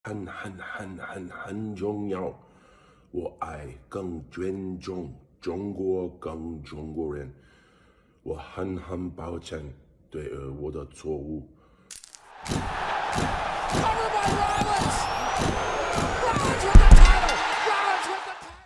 很重要。我爱更尊重中国，更中国人。我很抱歉对我的错误。Covered by Rollins! Rollins with the title! Rollins with the title!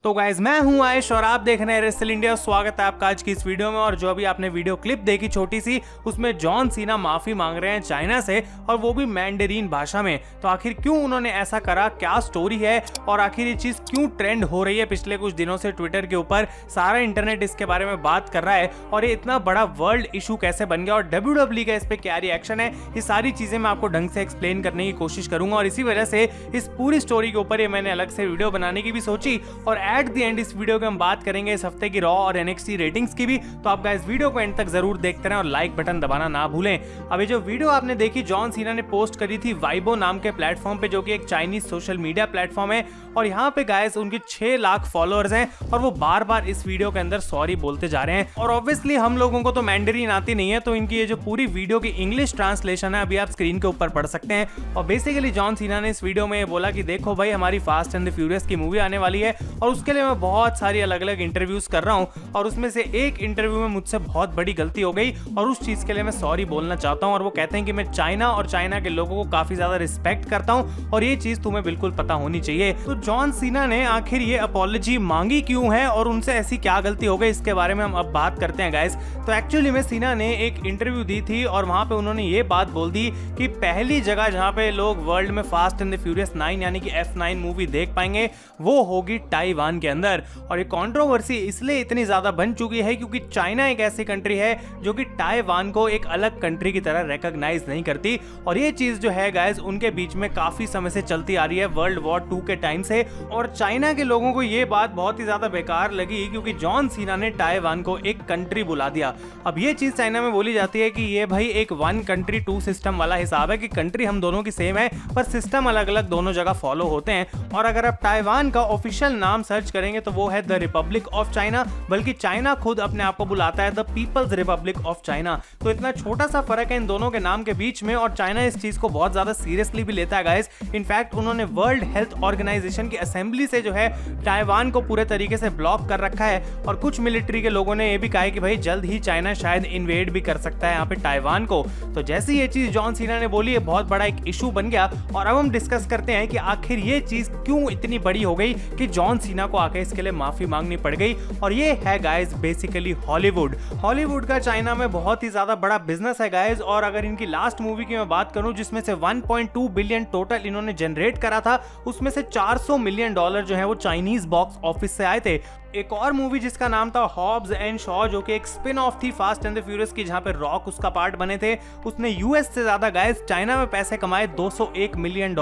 तो guys मैं हूं आयुष और आप देख रहे हैं रेसल इंडिया। स्वागत है आपका आज की इस वीडियो में। और जो अभी आपने वीडियो क्लिप देखी छोटी सी, उसमें जॉन सीना माफी मांग रहे हैं चाइना से, और वो भी मैंडरीन भाषा में। तो आखिर क्यों उन्होंने ऐसा करा, क्या स्टोरी है और आखिर ये चीज क्यों ट्रेंड हो रही है पिछले कुछ दिनों से ट्विटर के ऊपर, सारा इंटरनेट इसके बारे में बात कर रहा है। और ये इतना बड़ा वर्ल्ड इशू कैसे बन गया और WWE का इस पे क्या रिएक्शन है, ये सारी चीजें मैं आपको ढंग से एक्सप्लेन करने की कोशिश करूंगा। और इसी वजह से इस पूरी स्टोरी के ऊपर मैंने अलग से वीडियो बनाने की भी सोची। और एट द एंड इस वीडियो के हम बात करेंगे इस हफ्ते की रॉ और NXT रेटिंग्स की भी। तो आप गाइस वीडियो को एंड तक जरूर देखते रहें और लाइक बटन दबाना ना भूलें। अभी जो वीडियो आपने देखी जॉन सीना ने पोस्ट करी थी वाइबो नाम के प्लेटफॉर्म पे, जो कि एक चाइनीज सोशल मीडिया प्लेटफॉर्म है। और यहाँ पे गाइस उनके 6 लाख फॉलोअर्स हैं और वो बार बार इस वीडियो के अंदर सॉरी बोलते जा रहे हैं। और ऑब्वियसली हम लोगों को तो मैंडरीन आती नहीं है, तो इनकी ये जो पूरी वीडियो की इंग्लिश ट्रांसलेशन है अभी आप स्क्रीन के ऊपर पढ़ सकते हैं। और बेसिकली जॉन सीना ने इस वीडियो में ये बोला कि देखो भाई, हमारी फास्ट एंड द फ्यूरियस की मूवी आने वाली है और उसके लिए मैं बहुत सारी अलग अलग इंटरव्यूज कर रहा हूं, और उसमें से एक इंटरव्यू में मुझसे बहुत बड़ी गलती हो गई और उस चीज के लिए मैं सॉरी बोलना चाहता हूं। और वो कहते हैं कि मैं चाइना और चाइना के लोगों को काफी ज्यादा रिस्पेक्ट करता हूं और ये चीज तुम्हें बिल्कुल पता होनी चाहिए। तो जॉन सीना ने आखिर ये अपॉलॉजी मांगी क्यों है और उनसे ऐसी क्या गलती हो गई, इसके बारे में हम अब बात करते हैं गाइस। तो एक्चुअली में सीना ने एक इंटरव्यू दी थी और वहां पे उन्होंने ये बात बोल दी कि पहली जगह जहां पे लोग वर्ल्ड में फास्ट एंड द फ्यूरियस 9 यानी कि F9 मूवी देख पाएंगे वो होगी ताइवान के अंदर। और ये कंट्रोवर्सी इसलिए इतनी ज्यादा बन चुकी है क्योंकि चाइना एक ऐसी कंट्री है जो कि ताइवान को एक अलग कंट्री की तरह रिकॉग्नाइज नहीं करती। और ये चीज जो है गाइस उनके बीच में काफी समय से चलती आ रही है, वर्ल्ड वॉर 2 के टाइम से। और चाइना के लोगों को ये बात बहुत ही ज्यादा बेकार लगी क्योंकि जॉन सीना ने ताइवान को एक कंट्री बुला दिया। अब ये चीज चाइना में बोली जाती है कि ये भाई एक 1 कंट्री 2 सिस्टम वाला हिसाब है कि कंट्री हम दोनों की सेम है पर सिस्टम अलग अलग दोनों जगह फॉलो होते हैं। और अगर आप ताइवान का ऑफिशियल नाम सर्च करेंगे तो वो है द रिपब्लिक ऑफ चाइना, बल्कि चाइना खुद अपने आप को बुलाता है the People's Republic of China. तो इतना छोटा सा फर्क है इन दोनों के नाम के बीच में, और चाइना इस चीज को बहुत ज्यादा सीरियसली भी लेता है गाइस। इनफैक्ट उन्होंने वर्ल्ड हेल्थ ऑर्गेनाइजेशन की असेंबली से जो है ताइवान को पूरे तरीके से ब्लॉक कर रखा है। और कुछ मिलिट्री के लोगों ने यह भी कहा है कि भाई जल्द ही चाइना शायद इन्वेड भी कर सकता है यहाँ पे ताइवान को। तो जैसे ये चीज जॉन सीना ने बोली, ये बहुत बड़ा एक इशू बन गया। और अब हम डिस्कस करते हैं कि आखिर ये चीज क्यों इतनी बड़ी हो गई कि जॉन सीना को आके इसके लिए माफी मांगनी पड़ गई। और ये है गाइस बेसिकली हॉलीवुड का चाइना में बहुत ही ज्यादा बड़ा बिजनेस है गाइस। और अगर इनकी लास्ट मूवी की मैं बात करूं जिसमें से 1.2 बिलियन टोटल इन्होंने जनरेट करा था, उसमें से $400 मिलियन जो है वो चाइनीज बॉक्स ऑफिस से आए थे। एक और मूवी जिसका नाम था हॉब्स एंड शॉ, जो कि एक स्पिन ऑफ थी फास्ट एंड द फ्यूरियस की, जहां पे रॉक उसका पार्ट बने थे, उसने यूएस से ज्यादा गाइस चाइना में पैसे कमाए $201 मिलियन।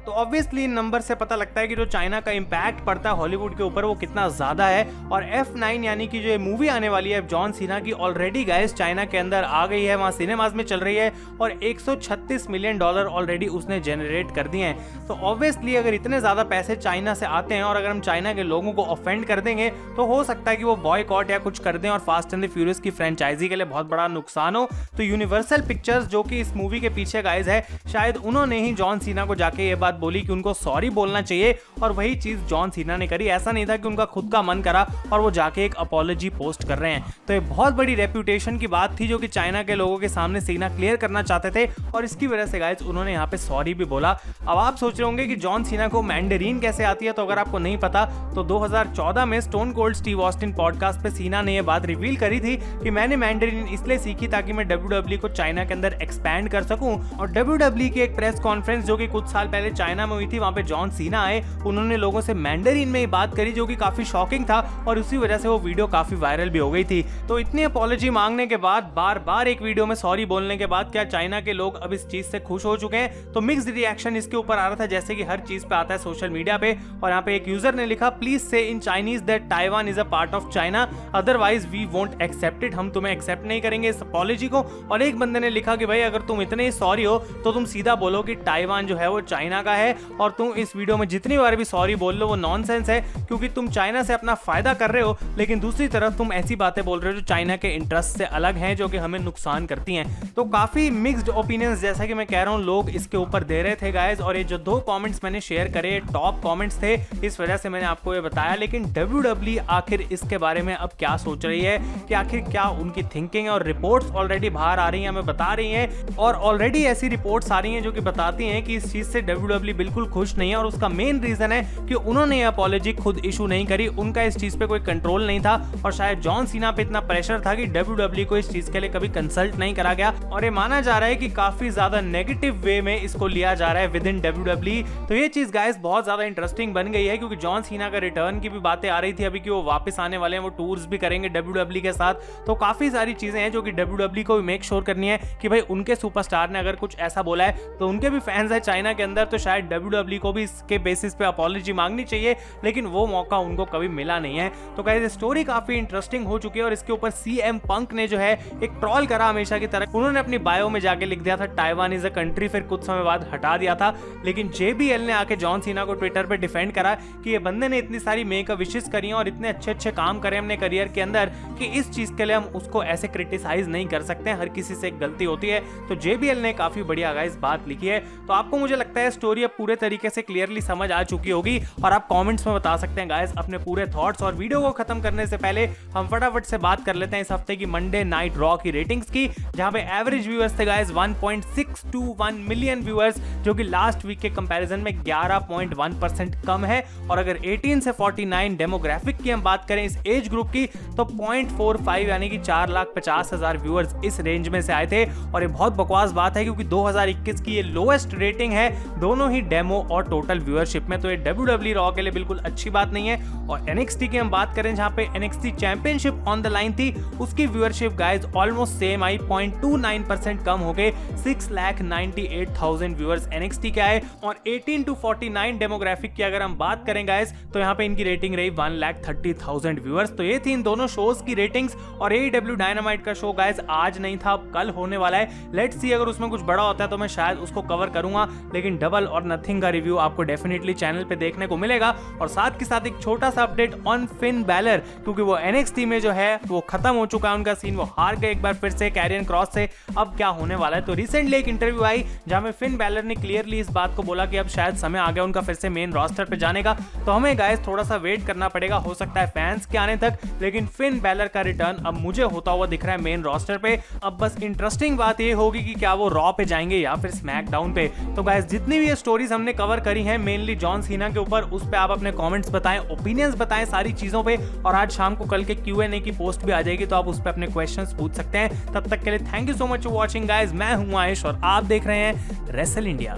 तो ऑब्वियसली इन नंबर से पता लगता है कि जो चाइना का इंपैक्ट पड़ता है हॉलीवुड के ऊपर वो कितना ज्यादा है। और F9 यानी कि जो मूवी आने वाली है जॉन सीना की, ऑलरेडी गाइस चाइना के अंदर आ गई है, वहां सिनेमाज में चल रही है और $136 मिलियन ऑलरेडी उसने जनरेट कर दिए हैं। तो ऑब्वियसली अगर इतने ज्यादा पैसे चाइना से आते हैं और अगर हम चाइना के लोगों को ऑफेंड कर देंगे तो हो सकता है कि वो बॉयकॉट या कुछ कर दें और फास्ट एंड द फ्यूरियस की फ्रेंचाइजी के लिए बहुत बड़ा नुकसान हो। तो यूनिवर्सल पिक्चर्स जो कि इस मूवी के पीछे गाइस है, शायद उन्होंने ही जॉन सीना को जाके ये बात बोली कि उनको सॉरी बोलना चाहिए, और वही चीज जॉन सीना ने करी। ऐसा नहीं था कि उनका खुद का मन करा और वो जाके एक अपॉलॉजी पोस्ट कर रहे हैं। तो ये बहुत बड़ी रेप्यूटेशन की बात थी जो कि चाइना के लोगों के सामने सीना क्लियर करना चाहते थे, और इसकी वजह से गाइस उन्होंने यहाँ पे सॉरी भी बोला। अब आप सोच रहे होंगे कि जॉन सीना को मैंडरीन कैसे आती है, तो अगर आपको नहीं पता तो 2014 में stone cold Steve Austin podcast पे सीना ने यह बात रिवील करी थी कि मैंने मैंडरीन इसलिए सीखी ताकि मैं WWE को चाइना के अंदर एक्सपैंड कर सकूं। और WWE की एक प्रेस कॉन्फ्रेंस जो कि कुछ साल पहले चाइना में हुई थी, वहां पे जॉन सीना आए, उन्होंने लोगों से मैंडरीन में बात करी जो कि काफी शॉकिंग था, और उसी वजह से वो वीडियो काफी वायरल भी हो गई थी। तो इतनी अपॉलॉजी मांगने के बाद, बार बार एक वीडियो में सॉरी बोलने के बाद, क्या चाइना के लोग अब इस चीज से खुश हो चुके हैं? तो मिक्स्ड रिएक्शन इसके ऊपर आ रहा था, जैसे कि हर चीज पे आता है सोशल मीडिया पे। और यहाँ पे एक यूजर ने लिखा, please say in Chinese that Taiwan is a part of China, otherwise we won't accept it, हम तुम्हें एक्सेप्ट नहीं करेंगे इस अपॉलॉजी को। और एक बंदे ने लिखा कि भाई अगर तुम इतने ही सॉरी हो तो तुम सीधा बोलो कि ताइवान जो है वो चाइना का है, और तुम इस वीडियो में जितनी बार भी सॉरी बोल लो वो नॉनसेंस है, क्योंकि तुम चाइना से अपना फायदा कर रहे हो, लेकिन दूसरी तरफ तुम ऐसी बातें बोल रहे हो जो चाइना के इंटरेस्ट से अलग हैं, जो कि हमें नुकसान करती हैं। तो काफी मिक्स्ड ओपिनियंस, जैसा कि मैं कह रहा हूं, लोग इसके ऊपर दे रहे थे गाइस। और ये जो 2 कमेंट्स मैंने शेयर करे टॉप कमेंट्स थे, इस वजह से मैंने आपको ये बताया। लेकिन WWE आखिर इसके बारे में अब क्या सोच रही है, कि आखिर क्या उनकी थिंकिंग है, और रिपोर्ट्स ऑलरेडी बाहर आ रही हैं, हमें बता रही हैं, और ऑलरेडी ऐसी रिपोर्ट्स आ रही हैं जो कि बताती हैं कि इस चीज से WWE बिल्कुल खुश नहीं है। और उसका मेन रीजन है कि उन्होंने ये अपॉलॉजी खुद इशू नहीं करी, उनका इस चीज पे कोई कंट्रोल नहीं था, और शायद जॉन सीना पे इतना प्रेशर था कि WWE को इस चीज के लिए कभी कंसल्ट नहीं करा गया। और ये माना जा रहा है कि काफी ज्यादा नेगेटिव वे में इसको लिया जा रहा है विद इन WWE। तो ये चीज गाइस बहुत ज्यादा इंटरेस्टिंग बन गई है, क्योंकि जॉन सीना का रिटर्न की भी बातें आ रही थी अभी कि वो वापस आने वाले हैं, वो टूर्स भी करेंगे WWE के साथ। तो काफी सारी चीजें हैं जो कि WWE को भी मेक श्योर करनी है कि भाई उनके सुपरस्टार ने अगर कुछ ऐसा बोला है तो उनके भी फैंस है चाइना के अंदर, तो शायद WWE को भी इसके बेसिस पे अपॉलॉजी मांगनी चाहिए, लेकिन वो मौका उनको कभी मिला नहीं है। तो गाइस स्टोरी काफी इंटरेस्टिंग हो चुकी है, और इसके ऊपर CM पंक ने जो है एक ट्रोल करा हमेशा की तरह। उन्होंने अपनी बायो में जाके लिख दिया था ताइवान इज अ कंट्री, फिर कुछ समय बाद हटा दिया था। लेकिन JBL ने आके जॉन सीना को ट्विटर पे डिफेंड करा कि ये बंदे ने इतनी सारी मेक अ विशेस करी हैं और इतने अच्छे अच्छे काम करे अपने करियर के अंदर, कि इस चीज के लिए हम उसको ऐसे क्रिटिसाइज नहीं कर सकते, हर किसी से एक गलती होती है। तो JBL ने काफी बढ़िया गाइस बात लिखी है। तो आपको मुझे लगता है स्टोरी अब पूरे तरीके से क्लियरली समझ आ चुकी होगी, और आप कमेंट्स में बता सकते हैं गाइस अपने पूरे थॉट्स। और वीडियो को खत्म करने से पहले हम फटाफट से बात कर लेते हैं इस हफ्ते की मंडे नाइट रॉ की रेटिंग्स की, जहां पे एवरेज व्यूअर्स थे गाइस 1.621 मिलियन व्यूअर्स, जो कि लास्ट वीक के कंपैरिजन में 11.1% कम है। और अगर 18 से 49 डेमोग्राफिक की हम बात करें इस एज ग्रुप की, तो 0.45 यानी कि 4,50,000 व्यूअर्स इस रेंज में से आए थे। और ये बहुत बकवास बात है, क्योंकि 2021 की ये लोएस्ट रेटिंग है दोनों ही डेमो और टोटल व्यूअरशिप में। तो ये WWE रॉ के लिए बिल्कुल अच्छी बात नहीं है। और NXT की हम बात करें, जहां पे NXT championship on the line थी, उसकी व्यूअरशिप गाइस ऑलमोस्ट सेम आई, 0.29% कम हो गए, 6,98,000 व्यूअर्स NXT के आए। और 18 to 49 डेमोग्राफिक की अगर हम बात करें गाइस, तो यहाँ पे इनकी रेटिंग रही 1,30,000 व्यूअर्स। तो ये थी इन दोनों शोज की रेटिंग्स। और AEW डायनामाइट का शो गाइस आज नहीं था, अब कल होने वाला है। लेट्स सी, अगर उसमें कुछ बड़ा होता है तो मैं शायद उसको कवर करूंगा, लेकिन डबल और नथिंग का रिव्यू आपको डेफिनेटली चैनल पे देखने को मिलेगा। और साथ के साथ एक छोटा सा अपडेट ऑन फिन बैलर, क्योंकि वो NXT में जो है वो खत्म हो चुका है उनका सीन, वो हार गए एक बार फिर से कैरियन क्रॉस से। अब क्या होने वाला है? तो रिसेंटली एक इंटरव्यू आई जहां में फिन बैलर ने क्लियरली इस बात को बोला कि अब शायद समय आ गया उनका फिर से मेन रोस्टर पे जाने का। तो हमें गाइस थोड़ा सा वेट करना पड़ेगा, हो सकता है फैंस के आने तक, लेकिन फिन बैलर का रिटर्न अब मुझे होता हुआ दिख रहा है मेन रोस्टर पे। अब बस इंटरेस्टिंग बात ये होगी कि क्या वो रॉ पे जाएंगे या फिर स्मैकडाउन पे। तो गाइस जितनी भी ये स्टोरीज हमने कवर करी हैं मेनली जॉन सीना के ऊपर, उस पे आप अपने कमेंट्स बताएं, ओपिनियंस बताएं सारी चीजों पे। और आज शाम को कल के Q&A की पोस्ट भी आ जाएगी, तो आप उस पे अपने क्वेश्चंस पूछ सकते हैं। तब तक के लिए thank you so much for watching guys. मैं हूं आयुष और आप देख रहे हैं रेसल इंडिया।